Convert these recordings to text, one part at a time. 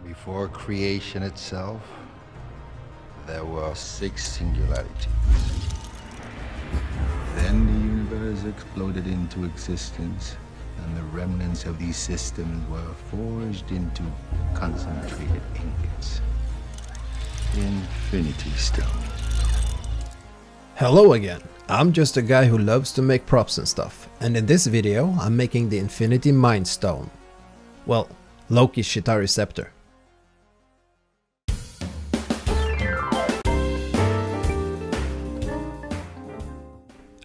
Before creation itself, there were 6 singularities. Then the universe exploded into existence, and the remnants of these systems were forged into concentrated ingots. Infinity Stone. Hello again, I'm just a guy who loves to make props and stuff, and in this video I'm making the Infinity Mindstone. Well, Loki's Chitauri Scepter.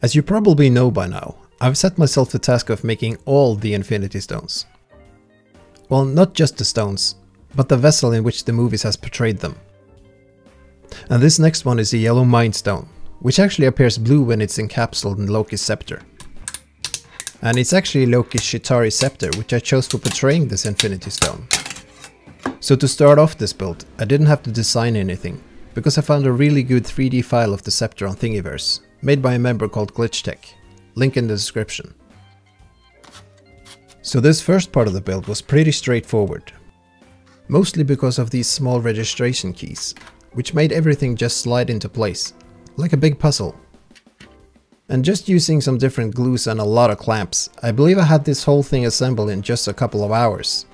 As you probably know by now, I've set myself the task of making all the Infinity Stones. Well, not just the stones, but the vessel in which the movies has portrayed them. And this next one is the yellow Mindstone, which actually appears blue when it's encapsulated in Loki's Scepter. And it's actually Loki's Chitauri Scepter, which I chose for portraying this Infinity Stone. So to start off this build, I didn't have to design anything, because I found a really good 3D file of the Scepter on Thingiverse, made by a member called GlitchTech, link in the description. So this first part of the build was pretty straightforward, mostly because of these small registration keys, which made everything just slide into place, like a big puzzle. And just using some different glues and a lot of clamps, I believe I had this whole thing assembled in just a couple of hours.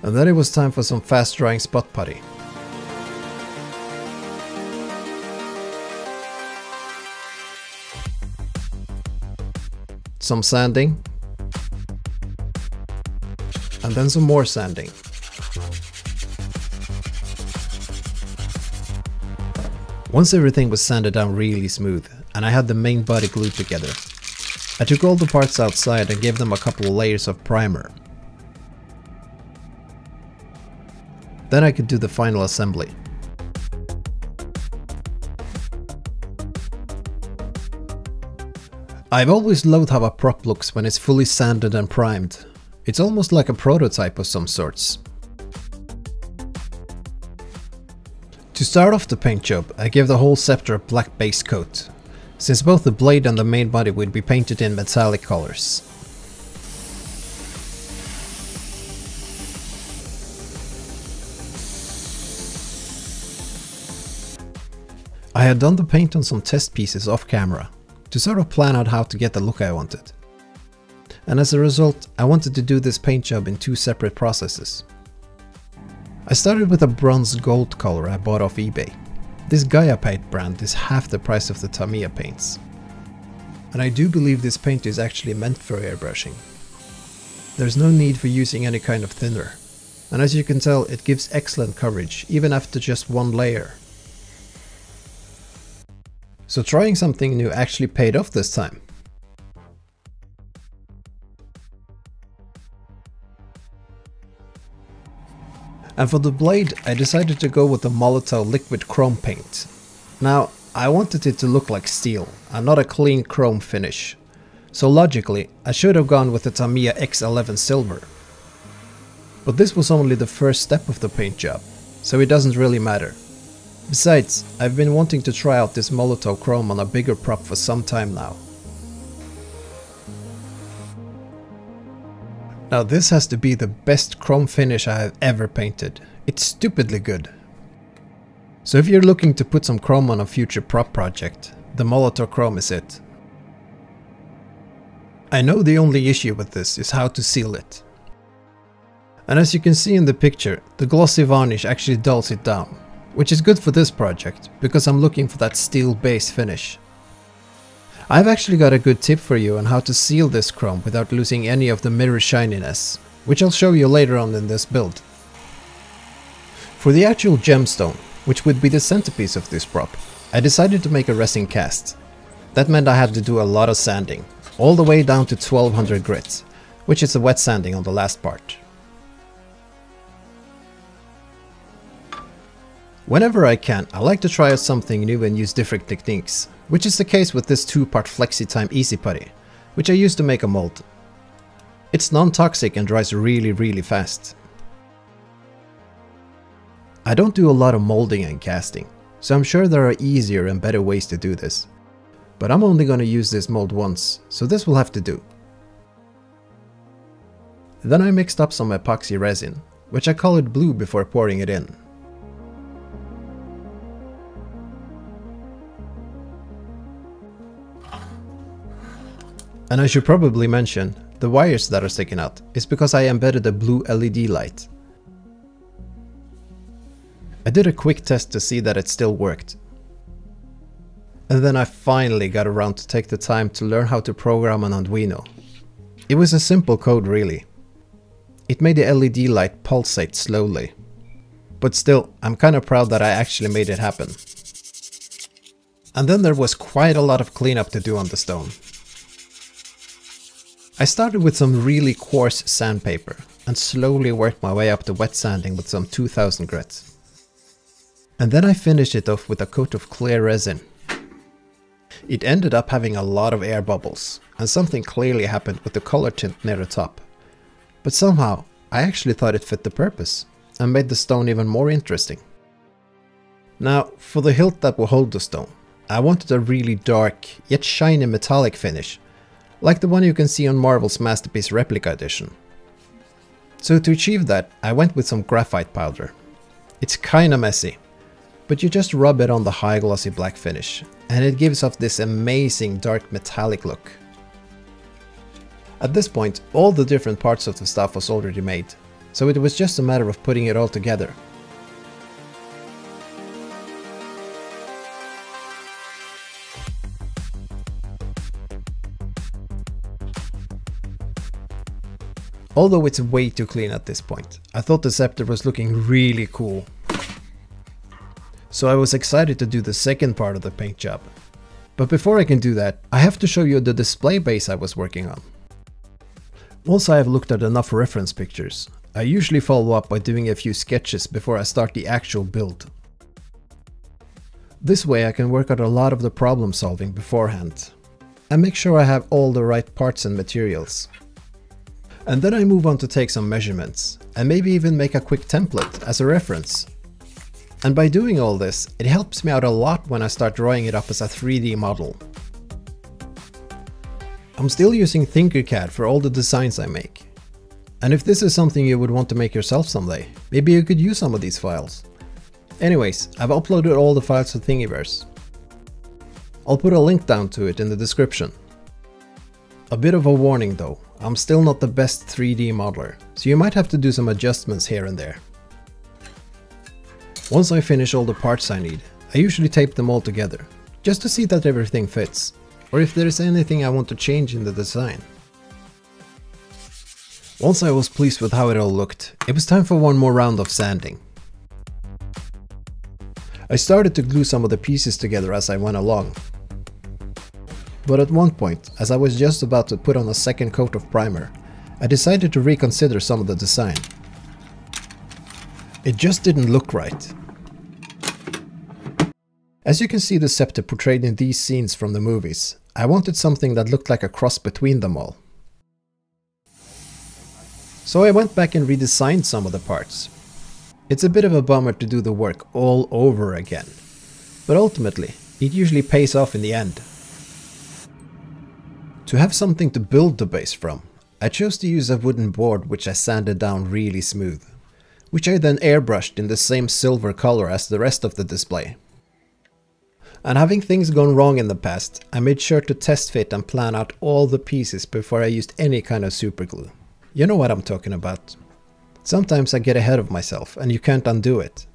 And then it was time for some fast drying spot putty. Some sanding. And then some more sanding. Once everything was sanded down really smooth and I had the main body glued together, I took all the parts outside and gave them a couple of layers of primer. Then I could do the final assembly. I've always loved how a prop looks when it's fully sanded and primed. It's almost like a prototype of some sorts. To start off the paint job, I gave the whole scepter a black base coat, since both the blade and the main body would be painted in metallic colors. I had done the paint on some test pieces off camera, to sort of plan out how to get the look I wanted. And as a result, I wanted to do this paint job in 2 separate processes. I started with a bronze gold color I bought off eBay. This Gaia paint brand is half the price of the Tamiya paints. And I do believe this paint is actually meant for airbrushing. There's no need for using any kind of thinner. And as you can tell, it gives excellent coverage, even after just one layer. So trying something new actually paid off this time. And for the blade, I decided to go with the Molotov liquid chrome paint. Now, I wanted it to look like steel and not a clean chrome finish. So logically, I should have gone with the Tamiya X11 silver. But this was only the first step of the paint job, so it doesn't really matter. Besides, I've been wanting to try out this Molotov chrome on a bigger prop for some time now. Now this has to be the best chrome finish I have ever painted. It's stupidly good. So if you're looking to put some chrome on a future prop project, the Molotov chrome is it. I know the only issue with this is how to seal it. And as you can see in the picture, the glossy varnish actually dulls it down, which is good for this project, because I'm looking for that steel base finish. I've actually got a good tip for you on how to seal this chrome without losing any of the mirror shininess, which I'll show you later on in this build. For the actual gemstone, which would be the centerpiece of this prop, I decided to make a resin cast. That meant I had to do a lot of sanding, all the way down to 1200 grit, which is the wet sanding on the last part. Whenever I can, I like to try out something new and use different techniques, which is the case with this 2-part FlexiTime Easy Putty, which I used to make a mold. It's non-toxic and dries really fast. I don't do a lot of molding and casting, so I'm sure there are easier and better ways to do this. But I'm only gonna use this mold once, so this will have to do. Then I mixed up some epoxy resin, which I colored blue before pouring it in. And I should probably mention, the wires that are sticking out is because I embedded a blue LED light. I did a quick test to see that it still worked. And then I finally got around to take the time to learn how to program an Arduino. It was a simple code really. It made the LED light pulsate slowly. But still, I'm kinda proud that I actually made it happen. And then there was quite a lot of cleanup to do on the stone. I started with some really coarse sandpaper and slowly worked my way up to wet sanding with some 2000 grit. And then I finished it off with a coat of clear resin. It ended up having a lot of air bubbles, and something clearly happened with the color tint near the top. But somehow, I actually thought it fit the purpose, and made the stone even more interesting. Now, for the hilt that will hold the stone, I wanted a really dark, yet shiny metallic finish, like the one you can see on Marvel's Masterpiece Replica Edition. So to achieve that, I went with some graphite powder. It's kinda messy, but you just rub it on the high glossy black finish, and it gives off this amazing dark metallic look. At this point, all the different parts of the stuff was already made, so it was just a matter of putting it all together. Although it's way too clean at this point, I thought the Scepter was looking really cool. So I was excited to do the second part of the paint job. But before I can do that, I have to show you the display base I was working on. Once I have looked at enough reference pictures, I usually follow up by doing a few sketches before I start the actual build. This way I can work out a lot of the problem solving beforehand, and make sure I have all the right parts and materials. And then I move on to take some measurements, and maybe even make a quick template as a reference. And by doing all this, it helps me out a lot when I start drawing it up as a 3D model. I'm still using Tinkercad for all the designs I make. And if this is something you would want to make yourself someday, maybe you could use some of these files. Anyways, I've uploaded all the files to Thingiverse. I'll put a link down to it in the description. A bit of a warning though, I'm still not the best 3D modeler, so you might have to do some adjustments here and there. Once I finish all the parts I need, I usually tape them all together, just to see that everything fits, or if there is anything I want to change in the design. Once I was pleased with how it all looked, it was time for one more round of sanding. I started to glue some of the pieces together as I went along. But at one point, as I was just about to put on a second coat of primer, I decided to reconsider some of the design. It just didn't look right. As you can see the Scepter portrayed in these scenes from the movies, I wanted something that looked like a cross between them all. So I went back and redesigned some of the parts. It's a bit of a bummer to do the work all over again, but ultimately, it usually pays off in the end. To have something to build the base from, I chose to use a wooden board which I sanded down really smooth, which I then airbrushed in the same silver color as the rest of the display. And having things gone wrong in the past, I made sure to test fit and plan out all the pieces before I used any kind of superglue. You know what I'm talking about. Sometimes I get ahead of myself and you can't undo it.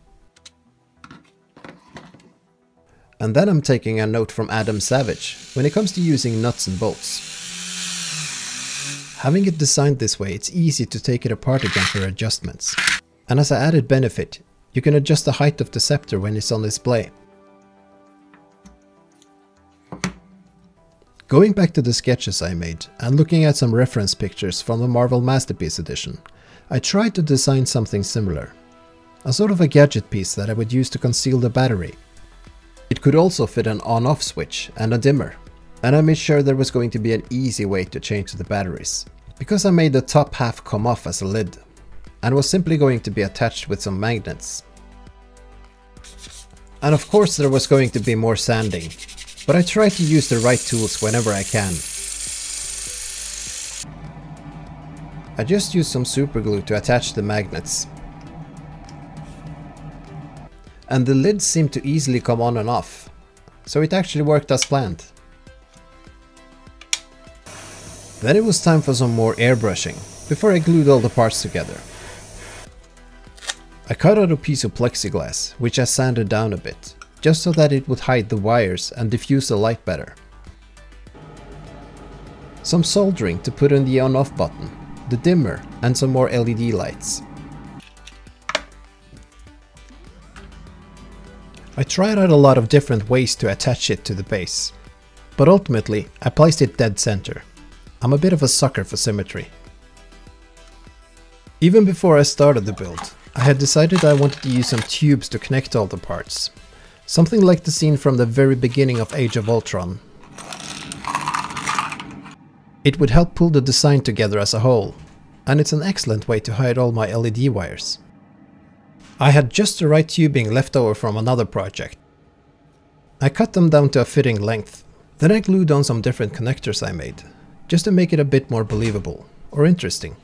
And then I'm taking a note from Adam Savage when it comes to using nuts and bolts. Having it designed this way, it's easy to take it apart again for adjustments. And as an added benefit, you can adjust the height of the Scepter when it's on display. Going back to the sketches I made and looking at some reference pictures from the Marvel Masterpiece Edition, I tried to design something similar. A sort of a gadget piece that I would use to conceal the battery. It could also fit an on-off switch and a dimmer. And I made sure there was going to be an easy way to change the batteries, because I made the top half come off as a lid, and was simply going to be attached with some magnets. And of course there was going to be more sanding, but I try to use the right tools whenever I can. I just used some super glue to attach the magnets. And the lids seem to easily come on and off, so it actually worked as planned. Then it was time for some more airbrushing, before I glued all the parts together. I cut out a piece of plexiglass, which I sanded down a bit, just so that it would hide the wires and diffuse the light better. Some soldering to put in the on-off button, the dimmer, and some more LED lights. I tried out a lot of different ways to attach it to the base, but ultimately I placed it dead center. I'm a bit of a sucker for symmetry. Even before I started the build, I had decided I wanted to use some tubes to connect all the parts. Something like the scene from the very beginning of Age of Ultron. It would help pull the design together as a whole, and it's an excellent way to hide all my LED wires. I had just the right tubing left over from another project. I cut them down to a fitting length, then I glued on some different connectors I made, just to make it a bit more believable, or interesting.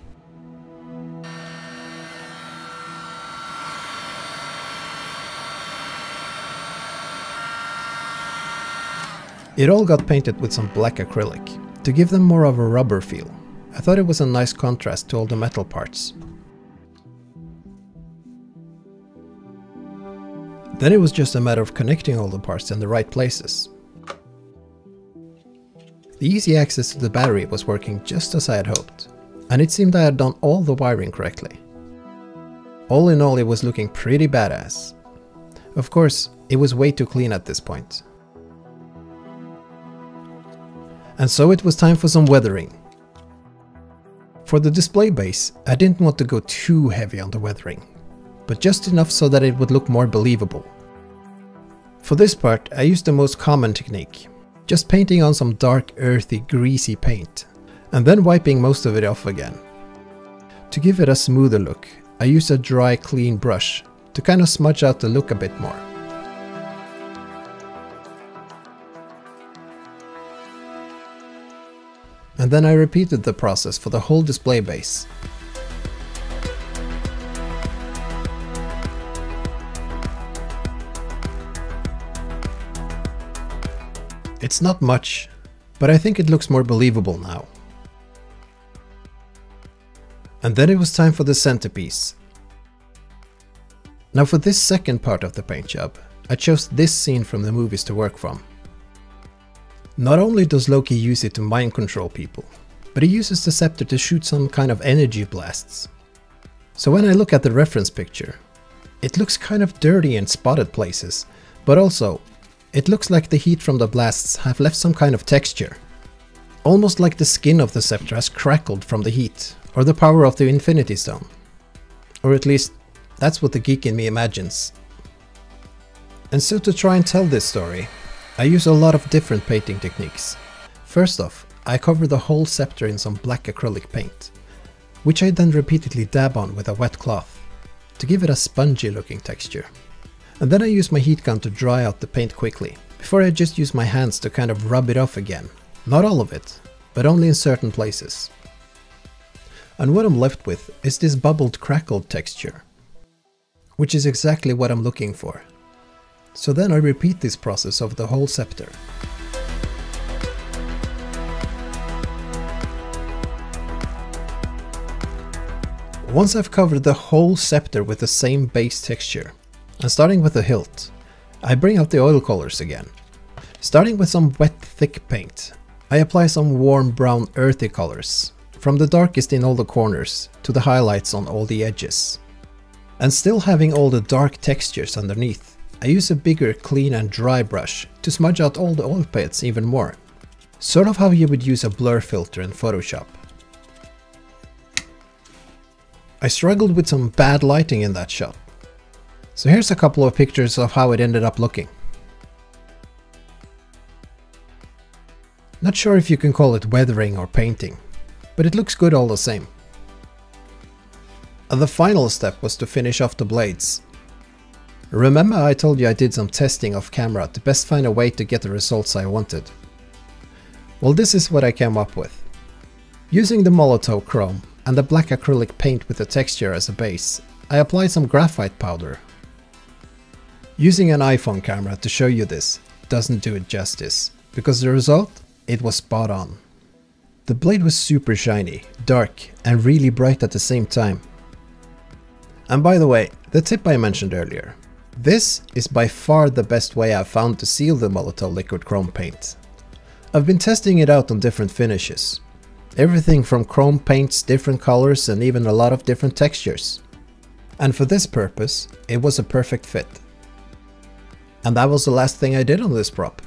It all got painted with some black acrylic, to give them more of a rubber feel. I thought it was a nice contrast to all the metal parts. Then it was just a matter of connecting all the parts in the right places. The easy access to the battery was working just as I had hoped, and it seemed I had done all the wiring correctly. All in all, it was looking pretty badass. Of course, it was way too clean at this point. And so it was time for some weathering. For the display base, I didn't want to go too heavy on the weathering, but just enough so that it would look more believable. For this part, I used the most common technique, just painting on some dark, earthy, greasy paint, and then wiping most of it off again. To give it a smoother look, I used a dry, clean brush to kind of smudge out the look a bit more. And then I repeated the process for the whole display base. It's not much, but I think it looks more believable now. And then it was time for the centerpiece. Now for this second part of the paint job, I chose this scene from the movies to work from. Not only does Loki use it to mind control people, but he uses the scepter to shoot some kind of energy blasts. So when I look at the reference picture, it looks kind of dirty in spotted places, but also it looks like the heat from the blasts have left some kind of texture. Almost like the skin of the scepter has crackled from the heat, or the power of the Infinity Stone. Or at least, that's what the geek in me imagines. And so to try and tell this story, I use a lot of different painting techniques. First off, I cover the whole scepter in some black acrylic paint, which I then repeatedly dab on with a wet cloth, to give it a spongy looking texture. And then I use my heat gun to dry out the paint quickly, before I just use my hands to kind of rub it off again. Not all of it, but only in certain places. And what I'm left with is this bubbled crackled texture, which is exactly what I'm looking for. So then I repeat this process over the whole scepter. Once I've covered the whole scepter with the same base texture, and starting with the hilt, I bring out the oil colors again. Starting with some wet thick paint, I apply some warm brown earthy colors, from the darkest in all the corners to the highlights on all the edges. And still having all the dark textures underneath, I use a bigger clean and dry brush to smudge out all the oil pads even more. Sort of how you would use a blur filter in Photoshop. I struggled with some bad lighting in that shot. So here's a couple of pictures of how it ended up looking. Not sure if you can call it weathering or painting, but it looks good all the same. And the final step was to finish off the blades. Remember I told you I did some testing off camera to best find a way to get the results I wanted? Well, this is what I came up with. Using the Molotov chrome and the black acrylic paint with the texture as a base, I applied some graphite powder. Using an iPhone camera to show you this doesn't do it justice, because the result, it was spot on. The blade was super shiny, dark and really bright at the same time. And by the way, the tip I mentioned earlier. This is by far the best way I've found to seal the Molotov liquid chrome paint. I've been testing it out on different finishes. Everything from chrome paints, different colors and even a lot of different textures. And for this purpose, it was a perfect fit. And that was the last thing I did on this prop.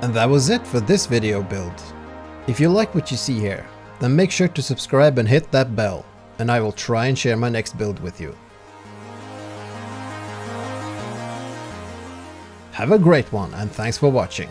And that was it for this video build. If you like what you see here, then make sure to subscribe and hit that bell, and I will try and share my next build with you. Have a great one, and thanks for watching.